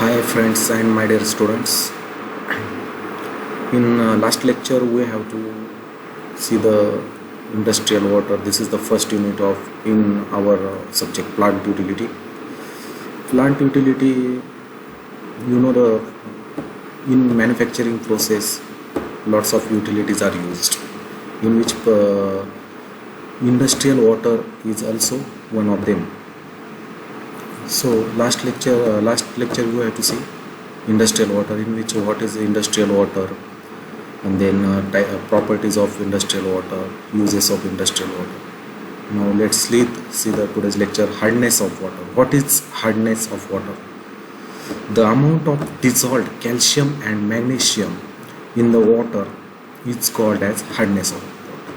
Hi friends and my dear students. In last lecture we have to see the industrial water. This is the first unit of in our subject plant utility. Plant utility, the in manufacturing process lots of utilities are used, in which industrial water is also one of them. So last lecture we have to see industrial water, in which what is industrial water, and then properties of industrial water, uses of industrial water. Now let's see the today's lecture, hardness of water. What is hardness of water? The amount of dissolved calcium and magnesium in the water is called as hardness of water.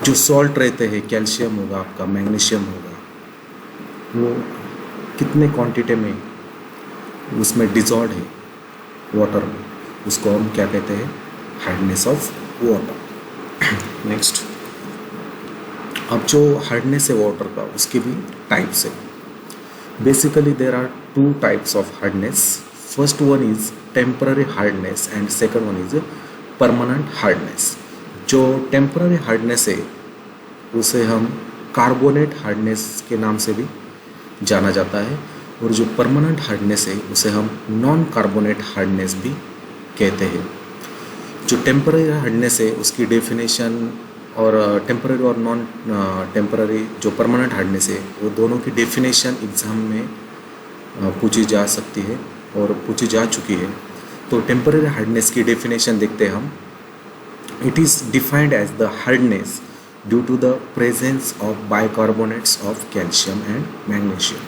जो salt रहते हैं, calcium होगा आपका, magnesium होगा, वो कितने quantity में उसमें डिजॉल्व है वाटर में, उसको हम क्या कहते हैं? Hardness of water. नेक्स्ट, अब जो हार्डनेस है वाटर का, उसके भी टाइप्स है। Basically there are two types of hardness. First one is temporary hardness and second one is permanent hardness. जो टेम्पररी हार्डनेस है उसे हम कार्बोनेट हार्डनेस के नाम से भी जाना जाता है, और जो परमानेंट हार्डनेस है उसे हम नॉन कार्बोनेट हार्डनेस भी कहते हैं। जो टेम्पररी हार्डनेस है उसकी डेफिनेशन, और टेम्पररी और नॉन टेम्पररी जो परमानेंट हार्डनेस है, वो दोनों की डेफिनेशन एग्ज़ाम में पूछी जा सकती है और पूछी जा चुकी है। तो टेम्पररी हार्डनेस की डेफिनेशन देखते हैं हम। It is defined as the hardness due to the presence of bicarbonates of calcium and magnesium.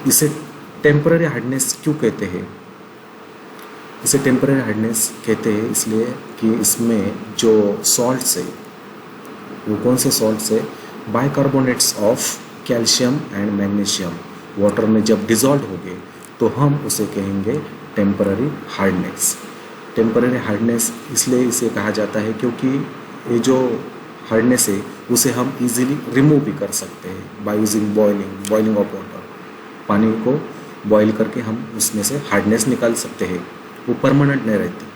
इसे टेम्पररी हार्डनेस क्यों कहते हैं? इसे टेम्पररी हार्डनेस कहते हैं इसलिए कि इसमें जो सॉल्ट्स है, वो कौन से सॉल्ट्स है? Bicarbonates of calcium and magnesium water में जब डिजॉल्व हो गए तो हम उसे कहेंगे टेम्पररी हार्डनेस। टेम्पररी हार्डनेस इसलिए इसे कहा जाता है क्योंकि ये जो हार्डनेस है उसे हम इजीली रिमूव भी कर सकते हैं by using boiling of water. पानी को बॉईल करके हम उसमें से हार्डनेस निकाल सकते हैं, वो परमानेंट नहीं रहती,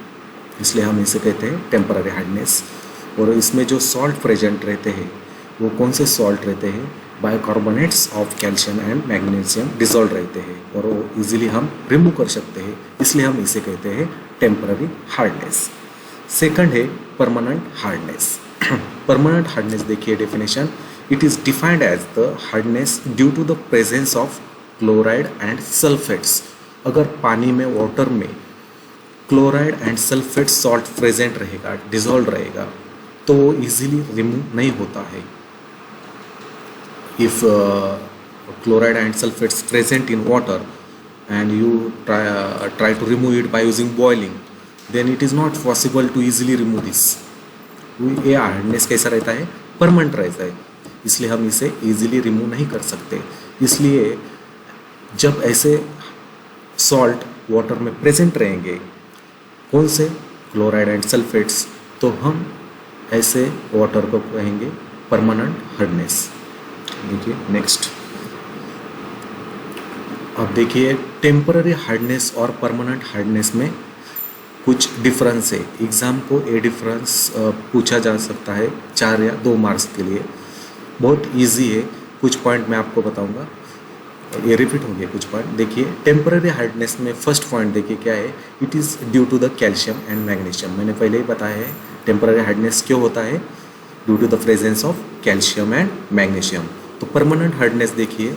इसलिए हम इसे कहते हैं टेम्पररी हार्डनेस। और इसमें जो सॉल्ट प्रेजेंट रहते हैं वो कौन से सॉल्ट रहते हैं? Bicarbonates of calcium and magnesium dissolve रहते हैं, और वो इजीली हम रिमूव कर सकते हैं, इसलिए हम इसे कहते हैं टेम्पररी हार्डनेस। सेकंड है परमानेंट हार्डनेस। परमानेंट हार्डनेस देखिए definition. It is defined as the hardness due to the presence of chloride and sulphates. अगर पानी में, वाटर में chloride and sulphate salt present रहेगा, डिजॉल्व रहेगा, तो वो इजीली रिमूव नहीं होता है। If chloride and sulfates present in water and you try to remove it by using boiling, then it is not possible to easily remove this. ये hardness कैसा रहता है? परमानेंट रहता है, इसलिए हम इसे इजीली रिमूव नहीं कर सकते। इसलिए जब ऐसे सॉल्ट वाटर में प्रेजेंट रहेंगे, कौन से? क्लोराइड एंड सल्फेट्स, तो हम ऐसे वाटर को कहेंगे परमानेंट हार्डनेस। देखिए नेक्स्ट, अब देखिए टेम्पररी हार्डनेस और परमानेंट हार्डनेस में कुछ डिफरेंस है। एग्ज़ाम को ये डिफरेंस पूछा जा सकता है 4 या 2 मार्क्स के लिए। बहुत इजी है, कुछ पॉइंट मैं आपको बताऊंगा, ये रिपीट हो गया कुछ पॉइंट। देखिए टेम्पररी हार्डनेस में फर्स्ट पॉइंट देखिए क्या है? It is due to the calcium and magnesium. मैंने पहले ही बताया है टेम्पररी हार्डनेस क्यों होता है, due to the presence of calcium and magnesium. तो परमानेंट हार्डनेस देखिए,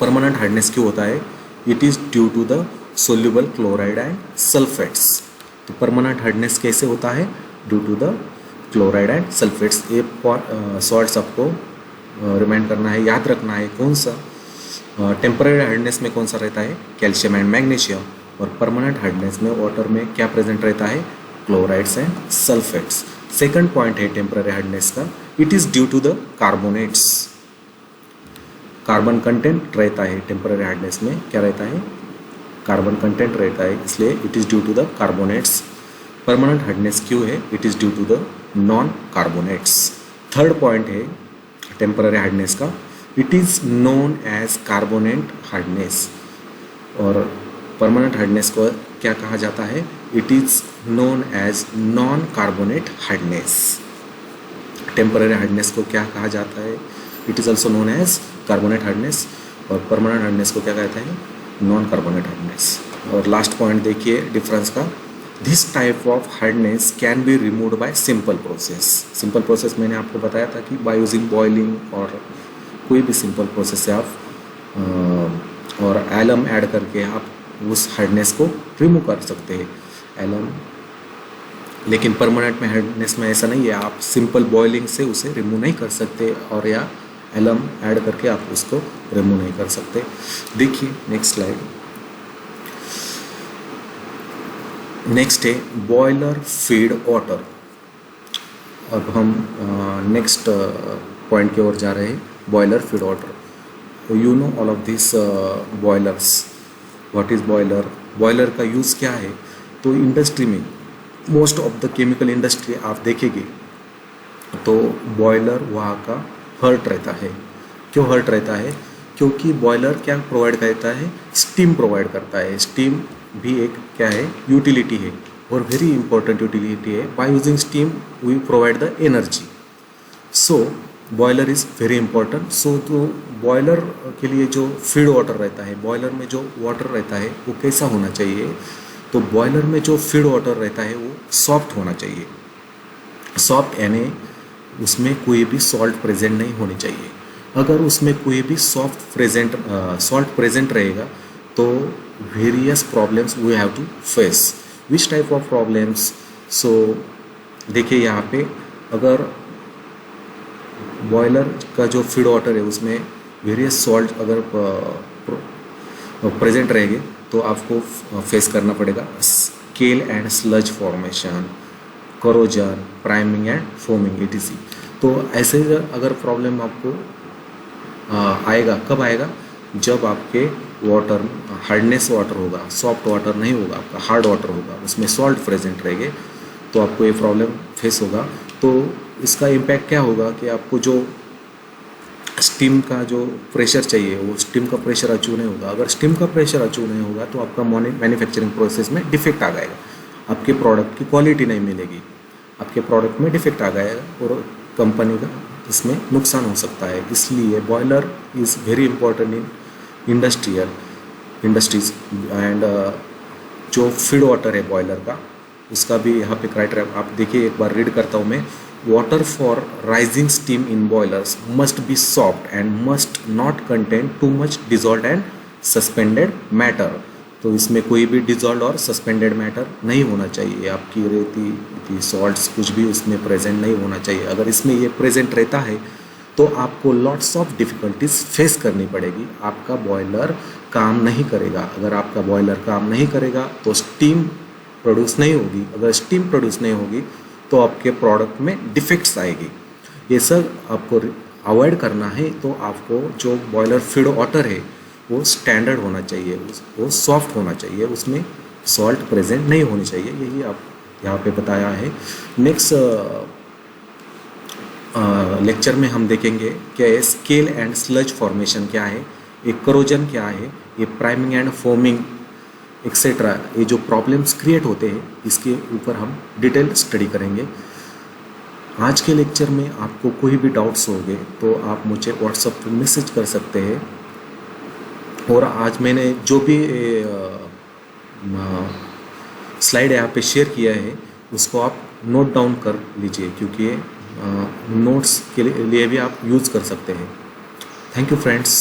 परमानेंट हार्डनेस क्यों होता है? It is due to the soluble chloride and sulphates. तो परमानेंट हार्डनेस कैसे होता है? Due to the chloride and sulphates. ये सॉल्ट्स आपको रिमाइंड करना है, याद रखना है। कौन सा टेम्पररी हार्डनेस में कौन सा रहता है? Calcium and magnesium. और परमानेंट हार्डनेस में वाटर में क्या प्रेजेंट रहता है? Chlorides and sulphates. Second point है टेम्पररी हार्डनेस का, it is due to the carbonates. Carbon content रहता है टेम्पररी हार्डनेस में, क्या रहता है? कार्बन कंटेंट रहता है, इसलिए it is due to the carbonates. Permanent hardness क्यों है? It is due to the non carbonates. Third point है टेम्पररी हार्डनेस का, it is known as carbonate hardness. और परमानेंट हार्डनेस को क्या कहा जाता है? It is known as non carbonate hardness. Temporary hardness को क्या कहा जाता है? It is also known as carbonate hardness. और परमानेंट हार्डनेस को क्या कहते हैं? Non carbonate hardness. और लास्ट पॉइंट देखिए डिफरेंस का, this type of hardness can be removed by simple process. Simple process मैंने आपको बताया था कि बाय यूजिंग बॉइलिंग और कोई भी सिंपल प्रोसेस से आप और एलम ऐड करके आप उस हार्डनेस को रिमूव कर सकते हैं, एलम। लेकिन परमानेंट में हार्डनेस में ऐसा नहीं है, आप सिंपल बॉइलिंग से उसे रिमूव नहीं कर सकते और या एलम ऐड करके आप उसको रिमूव नहीं कर सकते। देखिए नेक्स्ट स्लाइड। नेक्स्ट है बॉयलर फीड वाटर। अब हम नेक्स्ट पॉइंट की ओर जा रहे हैं, boiler feed water. You know all of this boilers. What is boiler? Boiler का यूज़ क्या है? तो इंडस्ट्री में most of the chemical industry आप देखेंगे तो बॉयलर वहाँ का हर्ट रहता है। क्यों हर्ट रहता है? क्योंकि बॉयलर क्या प्रोवाइड करता है? स्टीम प्रोवाइड करता है। स्टीम भी एक क्या है? यूटिलिटी है और वेरी इंपॉर्टेंट यूटिलिटी है। By using steam we provide the energy. So boiler is very important. So तो बॉयलर के लिए जो फीड वाटर रहता है, बॉयलर में जो वाटर रहता है वो कैसा होना चाहिए? तो बॉयलर में जो फीड वाटर रहता है वो सॉफ्ट होना चाहिए। सॉफ्ट यानी उसमें कोई भी सॉल्ट प्रेजेंट नहीं होनी चाहिए। अगर उसमें कोई भी सॉल्ट प्रेजेंट रहेगा तो various problems we have to face. Which type of problems? So देखिए यहाँ पे अगर बॉयलर का जो फीड वाटर है उसमें वेरियस सॉल्ट अगर प्रेजेंट रहेंगे तो आपको फेस करना पड़ेगा scale and sludge formation, corrosion, priming and foaming etc। तो ऐसे अगर प्रॉब्लम आपको आएगा, कब आएगा? जब आपके वाटर हार्डनेस वाटर होगा, सॉफ्ट वाटर नहीं होगा, आपका हार्ड वाटर होगा, उसमें सॉल्ट प्रेजेंट रहेंगे तो आपको ये प्रॉब्लम फेस होगा। तो इसका इम्पैक्ट क्या होगा कि आपको जो स्टीम का जो प्रेशर चाहिए वो स्टीम का प्रेशर अचीव नहीं होगा। अगर स्टीम का प्रेशर अचीव नहीं होगा तो आपका मैन्युफैक्चरिंग प्रोसेस में डिफेक्ट आ जाएगा, आपके प्रोडक्ट की क्वालिटी नहीं मिलेगी, आपके प्रोडक्ट में डिफेक्ट आ जाएगा और कंपनी का इसमें नुकसान हो सकता है। इसलिए boiler is very important in industries and जो फीड वाटर है बॉयलर का उसका भी यहाँ पे क्राइटेरिया आप देखिए, एक बार रीड करता हूँ मैं। Water for rising steam in boilers must be soft and must not contain too much dissolve and suspended matter. तो इसमें कोई भी डिजॉल्व और सस्पेंडेड मैटर नहीं होना चाहिए, आपकी रेती सॉल्ट्स कुछ भी उसमें प्रेजेंट नहीं होना चाहिए। अगर इसमें ये प्रेजेंट रहता है तो आपको लॉट्स ऑफ डिफ़िकल्टीज फेस करनी पड़ेगी, आपका बॉयलर काम नहीं करेगा। अगर आपका बॉयलर काम नहीं करेगा तो स्टीम प्रोड्यूस नहीं होगी, अगर स्टीम प्रोड्यूस नहीं होगी तो आपके प्रोडक्ट में डिफेक्ट्स आएगी। ये सब आपको अवॉइड करना है। तो आपको जो बॉयलर फीड वाटर है वो स्टैंडर्ड होना चाहिए, वो सॉफ्ट होना चाहिए, उसमें सॉल्ट प्रेजेंट नहीं होनी चाहिए। यही आप यहाँ पे बताया है। नेक्स्ट लेक्चर में हम देखेंगे कि स्केल एंड स्लज फॉर्मेशन क्या है, एक करोजन क्या है, ये प्राइमिंग एंड फोमिंग एक्सेट्रा, ये जो प्रॉब्लम्स क्रिएट होते हैं इसके ऊपर हम डिटेल स्टडी करेंगे। आज के लेक्चर में आपको कोई भी डाउट्स होंगे तो आप मुझे व्हाट्सएप पर मैसेज कर सकते हैं। और आज मैंने जो भी स्लाइड यहाँ पे शेयर किया है उसको आप नोट डाउन कर लीजिए, क्योंकि नोट्स के लिए भी आप यूज़ कर सकते हैं। Thank you friends.